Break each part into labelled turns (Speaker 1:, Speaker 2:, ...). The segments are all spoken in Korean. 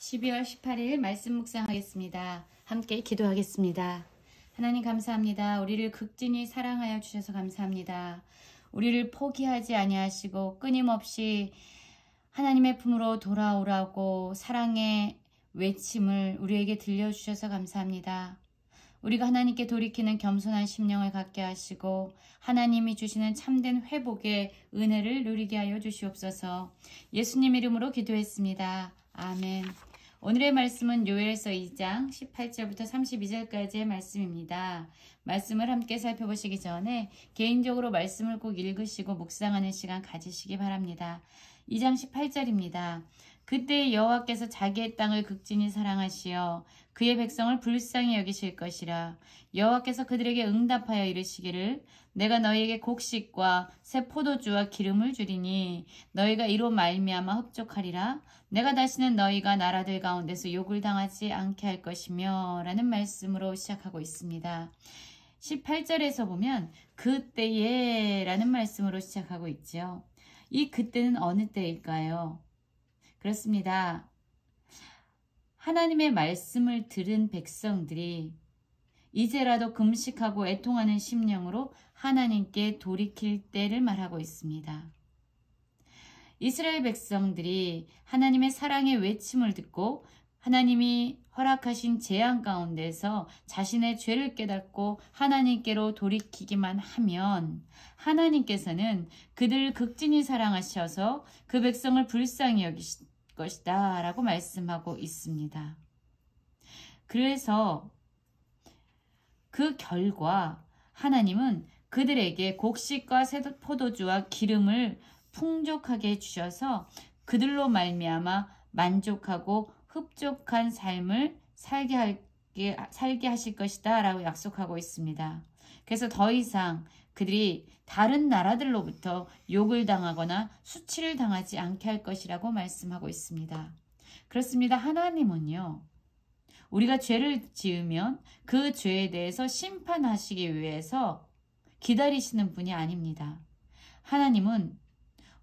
Speaker 1: 12월 18일 말씀 묵상하겠습니다. 함께 기도하겠습니다. 하나님 감사합니다. 우리를 극진히 사랑하여 주셔서 감사합니다. 우리를 포기하지 아니하시고 끊임없이 하나님의 품으로 돌아오라고 사랑의 외침을 우리에게 들려주셔서 감사합니다. 우리가 하나님께 돌이키는 겸손한 심령을 갖게 하시고 하나님이 주시는 참된 회복의 은혜를 누리게 하여 주시옵소서. 예수님 이름으로 기도했습니다. 아멘. 오늘의 말씀은 요엘서 2장 18절부터 32절까지의 말씀입니다. 말씀을 함께 살펴보시기 전에 개인적으로 말씀을 꼭 읽으시고 묵상하는 시간 가지시기 바랍니다. 2장 18절입니다. 그때 여호와께서 자기의 땅을 극진히 사랑하시어 그의 백성을 불쌍히 여기실 것이라. 여호와께서 그들에게 응답하여 이르시기를 내가 너희에게 곡식과 새 포도주와 기름을 주리니 너희가 이로 말미암아 흡족하리라. 내가 다시는 너희가 나라들 가운데서 욕을 당하지 않게 할 것이며 라는 말씀으로 시작하고 있습니다. 18절에서 보면 그때에 라는 말씀으로 시작하고 있죠. 이 그때는 어느 때일까요? 그렇습니다. 하나님의 말씀을 들은 백성들이 이제라도 금식하고 애통하는 심령으로 하나님께 돌이킬 때를 말하고 있습니다. 이스라엘 백성들이 하나님의 사랑의 외침을 듣고 하나님이 허락하신 재앙 가운데서 자신의 죄를 깨닫고 하나님께로 돌이키기만 하면 하나님께서는 그들을 극진히 사랑하셔서 그 백성을 불쌍히 여기실 것이다 라고 말씀하고 있습니다. 그래서 그 결과 하나님은 그들에게 곡식과 새 포도주와 기름을 풍족하게 주셔서 그들로 말미암아 만족하고 흡족한 삶을 살게 하실 것이다 라고 약속하고 있습니다. 그래서 더 이상 그들이 다른 나라들로부터 욕을 당하거나 수치를 당하지 않게 할 것이라고 말씀하고 있습니다. 그렇습니다. 하나님은요, 우리가 죄를 지으면 그 죄에 대해서 심판하시기 위해서 기다리시는 분이 아닙니다. 하나님은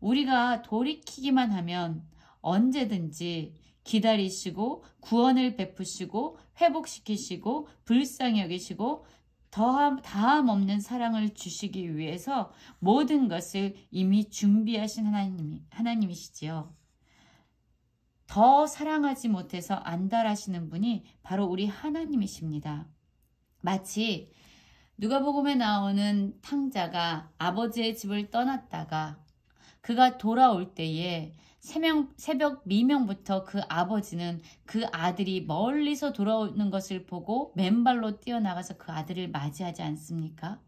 Speaker 1: 우리가 돌이키기만 하면 언제든지 기다리시고 구원을 베푸시고 회복시키시고 불쌍히 여기시고 다함 없는 사랑을 주시기 위해서 모든 것을 이미 준비하신 하나님이시지요. 더 사랑하지 못해서 안달하시는 분이 바로 우리 하나님이십니다. 마치 누가복음에 나오는 탕자가 아버지의 집을 떠났다가 그가 돌아올 때에 새벽 미명부터 그 아버지는 그 아들이 멀리서 돌아오는 것을 보고 맨발로 뛰어나가서 그 아들을 맞이하지 않습니까?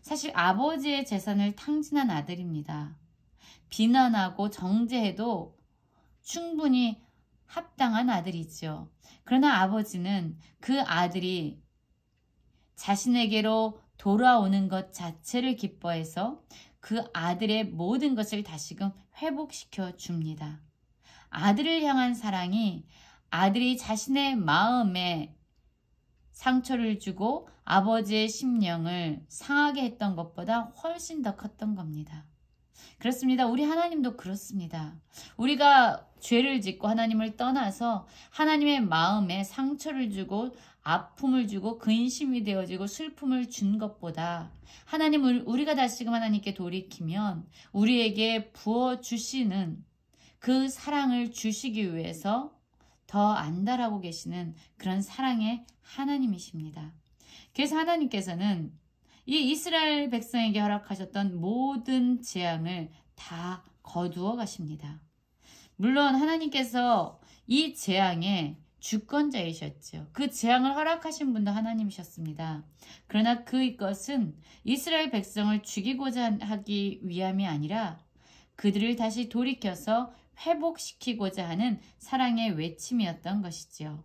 Speaker 1: 사실 아버지의 재산을 탕진한 아들입니다. 비난하고 정죄해도 충분히 합당한 아들이죠. 그러나 아버지는 그 아들이 자신에게로 돌아오는 것 자체를 기뻐해서 그 아들의 모든 것을 다시금 회복시켜 줍니다. 아들을 향한 사랑이 아들이 자신의 마음에 상처를 주고 아버지의 심령을 상하게 했던 것보다 훨씬 더 컸던 겁니다. 그렇습니다. 우리 하나님도 그렇습니다. 우리가 죄를 짓고 하나님을 떠나서 하나님의 마음에 상처를 주고 아픔을 주고 근심이 되어지고 슬픔을 준 것보다 하나님을 우리가 다시금 하나님께 돌이키면 우리에게 부어주시는 그 사랑을 주시기 위해서 더 안달하고 계시는 그런 사랑의 하나님이십니다. 그래서 하나님께서는 이 이스라엘 백성에게 허락하셨던 모든 재앙을 다 거두어 가십니다. 물론 하나님께서 이 재앙에 주권자이셨죠. 그 재앙을 허락하신 분도 하나님이셨습니다. 그러나 그것은 이스라엘 백성을 죽이고자 하기 위함이 아니라 그들을 다시 돌이켜서 회복시키고자 하는 사랑의 외침이었던 것이죠.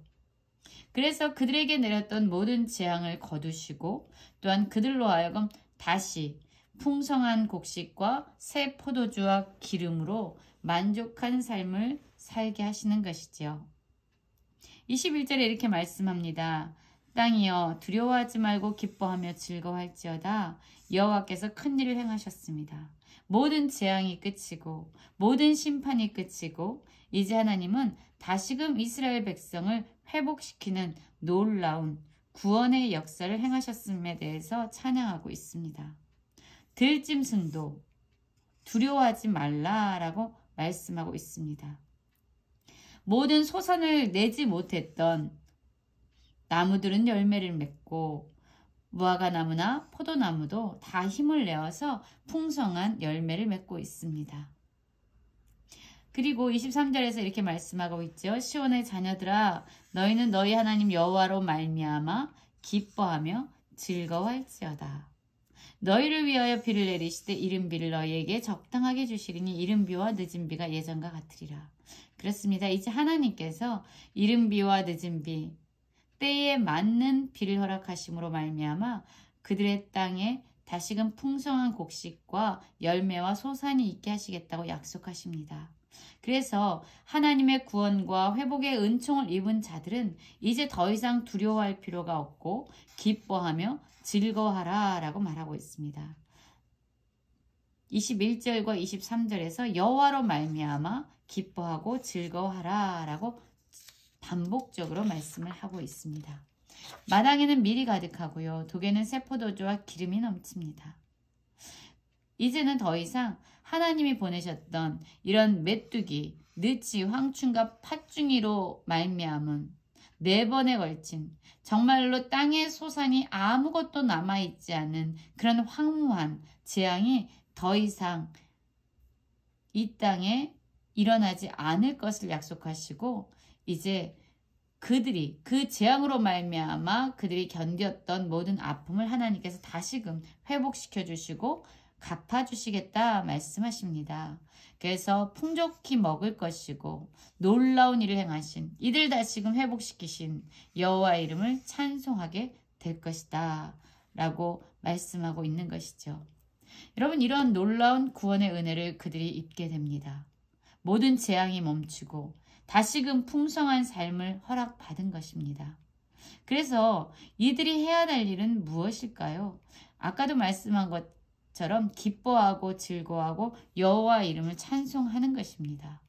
Speaker 1: 그래서 그들에게 내렸던 모든 재앙을 거두시고 또한 그들로 하여금 다시 풍성한 곡식과 새 포도주와 기름으로 만족한 삶을 살게 하시는 것이지요. 21절에 이렇게 말씀합니다. 땅이여 두려워하지 말고 기뻐하며 즐거워할지어다. 여호와께서 큰 일을 행하셨습니다. 모든 재앙이 끝이고 모든 심판이 끝이고 이제 하나님은 다시금 이스라엘 백성을 회복시키는 놀라운 구원의 역사를 행하셨음에 대해서 찬양하고 있습니다. 들짐승도 두려워하지 말라라고 말씀하고 있습니다. 모든 소산을 내지 못했던 나무들은 열매를 맺고 무화과나무나 포도나무도 다 힘을 내어서 풍성한 열매를 맺고 있습니다. 그리고 23절에서 이렇게 말씀하고 있죠. 시온의 자녀들아, 너희는 너희 하나님 여호와로 말미암아 기뻐하며 즐거워할지어다. 너희를 위하여 비를 내리시되 이른 비를 너희에게 적당하게 주시리니 이른 비와 늦은 비가 예전과 같으리라. 그렇습니다. 이제 하나님께서 이른 비와 늦은 비, 때에 맞는 비를 허락하심으로 말미암아 그들의 땅에 다시금 풍성한 곡식과 열매와 소산이 있게 하시겠다고 약속하십니다. 그래서 하나님의 구원과 회복의 은총을 입은 자들은 이제 더 이상 두려워할 필요가 없고 기뻐하며 즐거워하라 라고 말하고 있습니다. 21절과 23절에서 여호와로 말미암아 기뻐하고 즐거워하라 라고 반복적으로 말씀을 하고 있습니다. 마당에는 밀이 가득하고요. 독에는 새 포도주와 기름이 넘칩니다. 이제는 더 이상 하나님이 보내셨던 이런 메뚜기, 느치, 황충과 팥중이로 말미암은 4번에 걸친 정말로 땅의 소산이 아무것도 남아있지 않은 그런 황무한 재앙이 더 이상 이 땅에 일어나지 않을 것을 약속하시고 이제 그들이 그 재앙으로 말미암아 그들이 견뎠던 모든 아픔을 하나님께서 다시금 회복시켜 주시고 갚아주시겠다 말씀하십니다. 그래서 풍족히 먹을 것이고 놀라운 일을 행하신 이들 다시금 회복시키신 여호와의 이름을 찬송하게 될 것이다 라고 말씀하고 있는 것이죠. 여러분, 이런 놀라운 구원의 은혜를 그들이 입게 됩니다. 모든 재앙이 멈추고 다시금 풍성한 삶을 허락받은 것입니다. 그래서 이들이 해야 할 일은 무엇일까요? 아까도 말씀한 것처럼 기뻐하고 즐거워하고 여호와의 이름을 찬송하는 것입니다.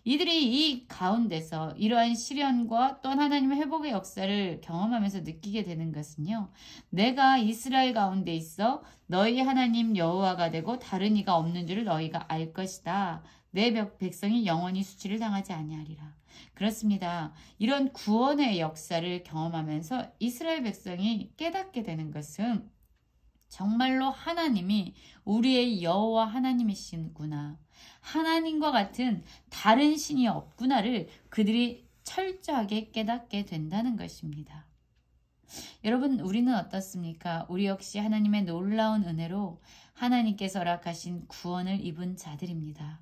Speaker 1: 이들이 이 가운데서 이러한 시련과 또 하나님의 회복의 역사를 경험하면서 느끼게 되는 것은요. 내가 이스라엘 가운데 있어 너희 하나님 여호와가 되고 다른 이가 없는 줄을 너희가 알 것이다. 내 백성이 영원히 수치를 당하지 아니하리라. 그렇습니다. 이런 구원의 역사를 경험하면서 이스라엘 백성이 깨닫게 되는 것은 정말로 하나님이 우리의 여호와 하나님이시구나. 하나님과 같은 다른 신이 없구나를 그들이 철저하게 깨닫게 된다는 것입니다. 여러분, 우리는 어떻습니까? 우리 역시 하나님의 놀라운 은혜로 하나님께서 허락하신 구원을 입은 자들입니다.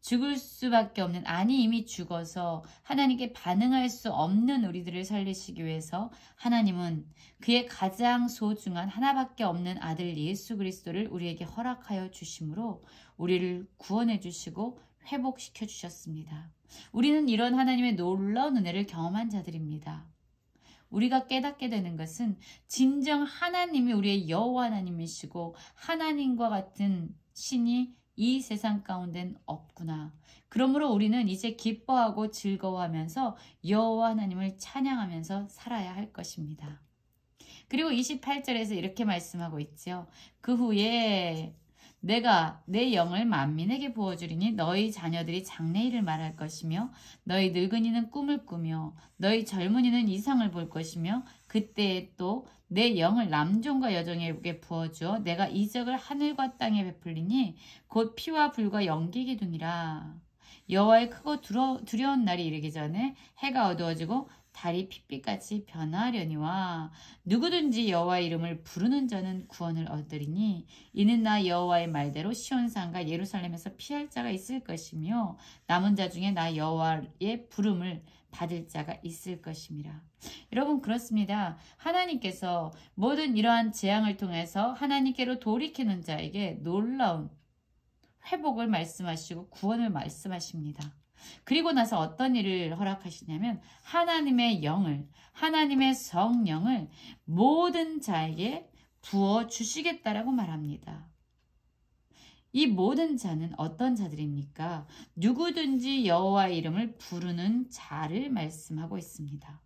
Speaker 1: 죽을 수밖에 없는, 아니 이미 죽어서 하나님께 반응할 수 없는 우리들을 살리시기 위해서 하나님은 그의 가장 소중한 하나밖에 없는 아들 예수 그리스도를 우리에게 허락하여 주심으로 우리를 구원해 주시고 회복시켜 주셨습니다. 우리는 이런 하나님의 놀라운 은혜를 경험한 자들입니다. 우리가 깨닫게 되는 것은 진정 하나님이 우리의 여호와 하나님이시고 하나님과 같은 신이 이 세상 가운데는 없구나. 그러므로 우리는 이제 기뻐하고 즐거워하면서 여호와 하나님을 찬양하면서 살아야 할 것입니다. 그리고 28절에서 이렇게 말씀하고 있죠. 그 후에 내가 내 영을 만민에게 부어주리니 너희 자녀들이 장래일을 말할 것이며 너희 늙은이는 꿈을 꾸며 너희 젊은이는 이상을 볼 것이며 그때에 또 내 영을 남종과 여종에게 부어주어 내가 이적을 하늘과 땅에 베풀리니 곧 피와 불과 연기 기둥이라. 여호와의 크고 두려운 날이 이르기 전에 해가 어두워지고 달이 핏빛같이 변화하려니와 누구든지 여호와의 이름을 부르는 자는 구원을 얻으리니 이는 나 여호와의 말대로 시온산과 예루살렘에서 피할 자가 있을 것이며 남은 자 중에 나 여호와의 부름을 받을 자가 있을 것임이라. 여러분, 그렇습니다. 하나님께서 모든 이러한 재앙을 통해서 하나님께로 돌이키는 자에게 놀라운 회복을 말씀하시고 구원을 말씀하십니다. 그리고 나서 어떤 일을 허락하시냐면 하나님의 영을, 하나님의 성령을 모든 자에게 부어주시겠다라고 말합니다. 이 모든 자는 어떤 자들입니까? 누구든지 여호와 이름을 부르는 자를 말씀하고 있습니다.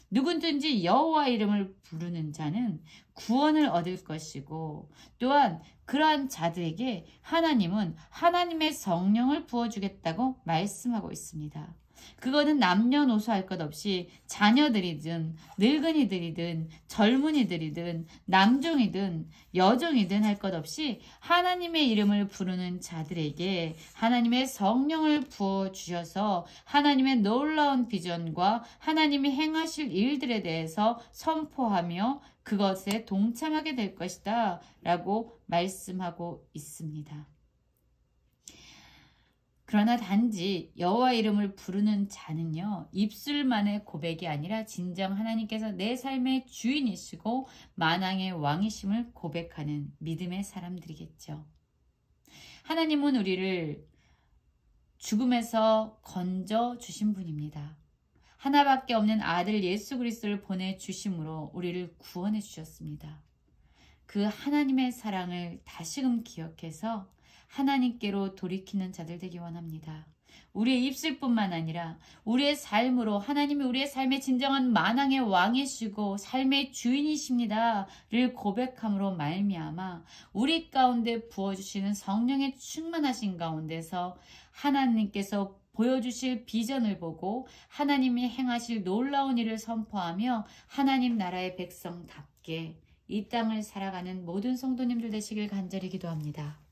Speaker 1: 누구든지 여호와 이름을 부르는 자는 구원을 얻을 것이고 또한 그러한 자들에게 하나님은 하나님의 성령을 부어주겠다고 말씀하고 있습니다. 그거는 남녀노소 할 것 없이 자녀들이든 늙은이들이든 젊은이들이든 남종이든 여종이든 할 것 없이 하나님의 이름을 부르는 자들에게 하나님의 성령을 부어주셔서 하나님의 놀라운 비전과 하나님이 행하실 일들에 대해서 선포하며 그것에 동참하게 될 것이다 라고 말씀하고 있습니다. 그러나 단지 여호와 이름을 부르는 자는요, 입술만의 고백이 아니라 진정 하나님께서 내 삶의 주인이시고 만왕의 왕이심을 고백하는 믿음의 사람들이겠죠. 하나님은 우리를 죽음에서 건져 주신 분입니다. 하나밖에 없는 아들 예수 그리스도를 보내주심으로 우리를 구원해 주셨습니다. 그 하나님의 사랑을 다시금 기억해서 하나님께로 돌이키는 자들 되기 원합니다. 우리의 입술뿐만 아니라 우리의 삶으로 하나님이 우리의 삶의 진정한 만왕의 왕이시고 삶의 주인이십니다를 고백함으로 말미암아 우리 가운데 부어주시는 성령의 충만하신 가운데서 하나님께서 보여주실 비전을 보고 하나님이 행하실 놀라운 일을 선포하며 하나님 나라의 백성답게 이 땅을 살아가는 모든 성도님들 되시길 간절히 기도합니다.